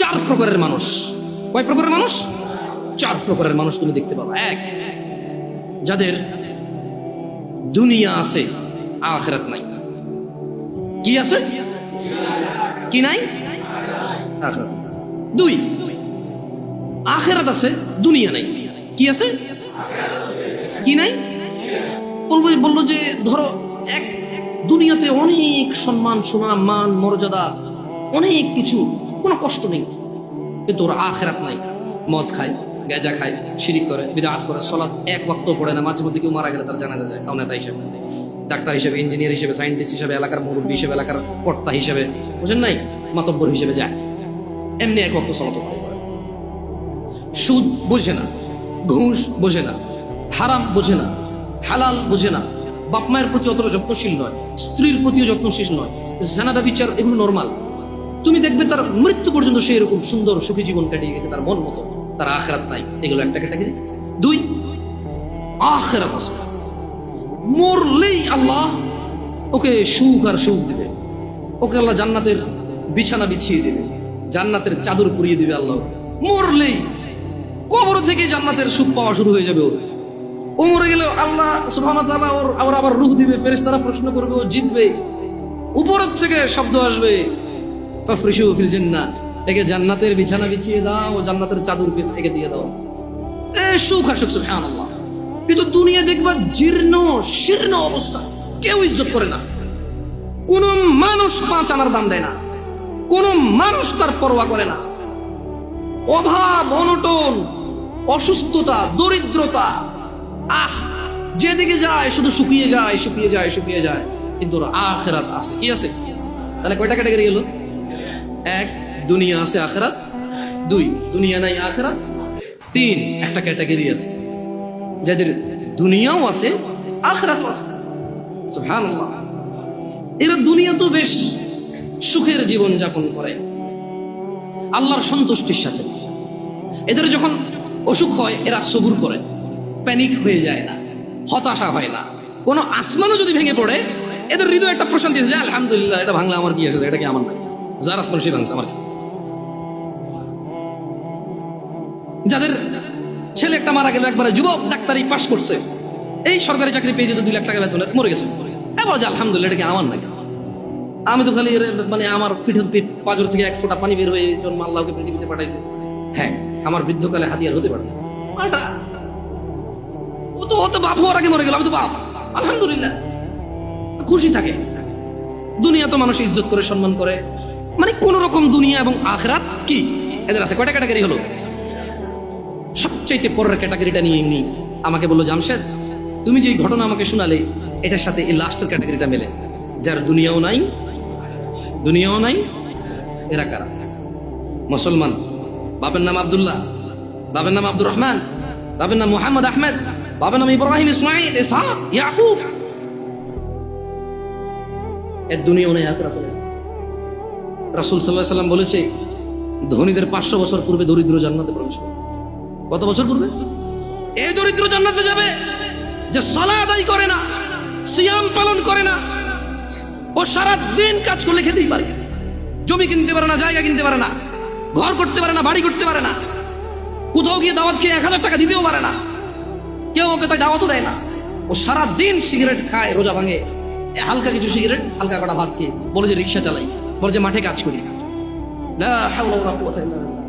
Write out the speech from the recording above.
চার প্রকারের মানুষ। কয় প্রকারের মানুষ? চার প্রকারের মানুষ তুমি দেখতে পাবা। এক, যাদের দুনিয়া আছে আখিরাত নাই। কি আছে? কি নাই? আখিরাত। দুই, আখিরাত আছে দুনিয়া নাই। কি আছে? কি নাই? বললো যে ধরো এক, দুনিয়াতে অনেক সম্মান, সুনাম, মান, মর্যাদা, অনেক কিছু, কোনো কষ্ট নেই, কিন্তু ওর আখিরাত নাই। মদ খায়, গাঁজা খায়, শিরিক করে, বিদআত করে, সালাত এক ওয়াক্ত পড়ে না। মাঝে মধ্যে কেউ মারা গেলে তার জানাজা যায়, তাও নেতা হিসেবে, ডাক্তার হিসেবে, ইঞ্জিনিয়ার হিসেবে, সায়েন্টিস্ট হিসেবে, এলাকার মুরব্বী হিসেবে, এলাকার কর্তা হিসেবে, বুঝেন নাই, মাতব্বর হিসেবে যায়। এমনি এক ওয়াক্ত সালাত পড়ে। সুদ বোঝে না, ঘুষ বোঝে না, হারাম বোঝে না, হালাল বোঝে না, বাপ মায়ের প্রতি অতটা যত্নশীল নয়, স্ত্রীর প্রতিও যত্নশীল নয়, জানা ব্যভিচার, এগুলো নর্মাল। তুমি দেখবে তার মৃত্যু পর্যন্ত সে এরকম সুন্দর সুখী জীবন কাটিয়ে গেছে তার মন মতো। তার আখিরাত নাই। এগুলো একটা ক্যাটাগরি। দুই, আখিরাত আছে, মরলেই আল্লাহ ওকে সুখ আর সুখ দিবে, ওকে আল্লাহ জান্নাতের বিছানা বিছিয়ে দিবে, জান্নাতের চাদর পরিয়ে দিবে আল্লাহ। মরলেই কবর থেকে জান্নাতের সুখ পাওয়া শুরু হয়ে যাবে ওর। ও মরে গেলে আল্লাহ সুবহানাহু ওয়া তাআলা ওর আবার রূহ দিবে, ফেরেশতারা প্রশ্ন করবে, ও জিতবে। উপরের থেকে শব্দ আসবে, ফাফরিশু ফিল জান্নাহ, একে জান্নাতের বিছানা বিছিয়ে দাও, জান্নাতের চাদর একে দিয়ে দাও। সুখ আর সুখ, সুবহানাল্লাহ। কিন্তু দুনিয়া দেখবা জীর্ণ শীর্ণ অবস্থা, কেউ ইজ্জত করে না, কোন মানুষ 5 আনার দাম দেয় না, কোন মানুষ তার পরোয়া করে না। অভাব, অনটন, অসুস্থতা, দরিদ্রতা, যেদিকে যায় শুধু শুকিয়ে যায়, শুকিয়ে যায়, শুকিয়ে যায়। কিন্তু আখিরাত আছে। কি আছে? তাহলে কয়টা ক্যাটাগরি গেল? এক, দুনিয়া আছে আখিরাত। দুই, দুনিয়া নাই আখিরাত। তিন, একটা ক্যাটাগরি আছে যাদের দুনিয়াও আছে আখিরাতও আছে। সুবহানাল্লাহ। এরা দুনিয়া তো বেশ সুখের জীবন যাপন করে আল্লাহর সন্তুষ্টির সাথে। এদের যখন অসুখ হয় এরা সবুর করে, প্যানিক হয়ে যায় না, হতাশা হয় না। কোনো আসমানও যদি ভেঙে পড়ে এদের হৃদয় একটা প্রশান্তি আছে, আলহামদুলিল্লাহ, এটা ভাঙলে আমার কি আছে, এটা কি আমার নাই, যার আসমান সে ভাঙছে, আমার কি। যাদের ছেলে একটা মারা গেল, একবারে যুবক, ডাক্তারি পাশ করছে, এই সরকারি চাকরি পেয়ে যেত 2 লাখ টাকা বেতনের, মরে গেছে, এবার যে আলহামদুলিল্লাহ, এটা কি আমার নাই, আমি তো খালি মানে আমার পিঠের পিঠ পাঁজর থেকে 1 ফোঁটা পানি বের হয়ে জন্ম আল্লাহকে পৃথিবীতে পাঠাইছে। হ্যাঁ, আমার বৃদ্ধকালে হাতিয়ার হতে পারে। ও তো বাপ হওয়ার আগে মরে গেল, আমি তো বাপ, আলহামদুলিল্লাহ, খুশি থাকে। দুনিয়া তো মানুষ ইজ্জত করে, সম্মান করে, মানে কোন রকম দুনিয়া এবং আখিরাত কি এদের আছে। কয়টা ক্যাটাগরি হলো? সবচাইতে পরের ক্যাটাগরিটা নিয়ে এমনি আমাকে বললো, জামশেদ, তুমি যে ঘটনা আমাকে শোনালে এটার সাথে এই লাস্টের ক্যাটাগরিটা মেলে, যার দুনিয়াও নাই, দুনিয়াও নাই। এরা কারা? মুসলমান, বাপের নাম আব্দুল্লাহ, বাপের নাম আব্দুর রহমান, বাপের নাম মুহাম্মদ আহমেদ, বাপের নাম ইব্রাহিম, ইসমাইল, ইসহাক, ইয়াকুব। এর দুনিয়াও নাই, আখিরাতও নাই। রাসূল সাল্লাল্লাহু আলাইহি ওয়াসাল্লাম বলেছে, ধনীদের 500 বছর পূর্বে দরিদ্র জান্নাতে প্রবেশ করবে। কত বছর পূর্বে? এই দরিদ্র জান্নাতে যাবে যে সালাত আদায় করে না, সিয়াম পালন করে না, ও সারা দিন কাজ করলে খেতেই পারে, জমি কিনতে পারে না, জায়গা কিনতে পারে না, ঘর করতে পারে না, বাড়ি করতে পারে না, কোথাও গিয়ে দাওয়াত খেয়ে 1000 টাকা দিতেও পারে না, কেউ ওকে তাই দাওয়াতও দেয় না। ও সারা দিন সিগারেট খায়, রোজা ভাঙে, হালকা কিছু সিগারেট, হালকা কটা ভাত খেয়ে বলে যে রিক্সা চালাই, বলে যে মাঠে কাজ করি। লা হাওলা ওয়ালা কুওয়াতা ইল্লা বিল্লাহ।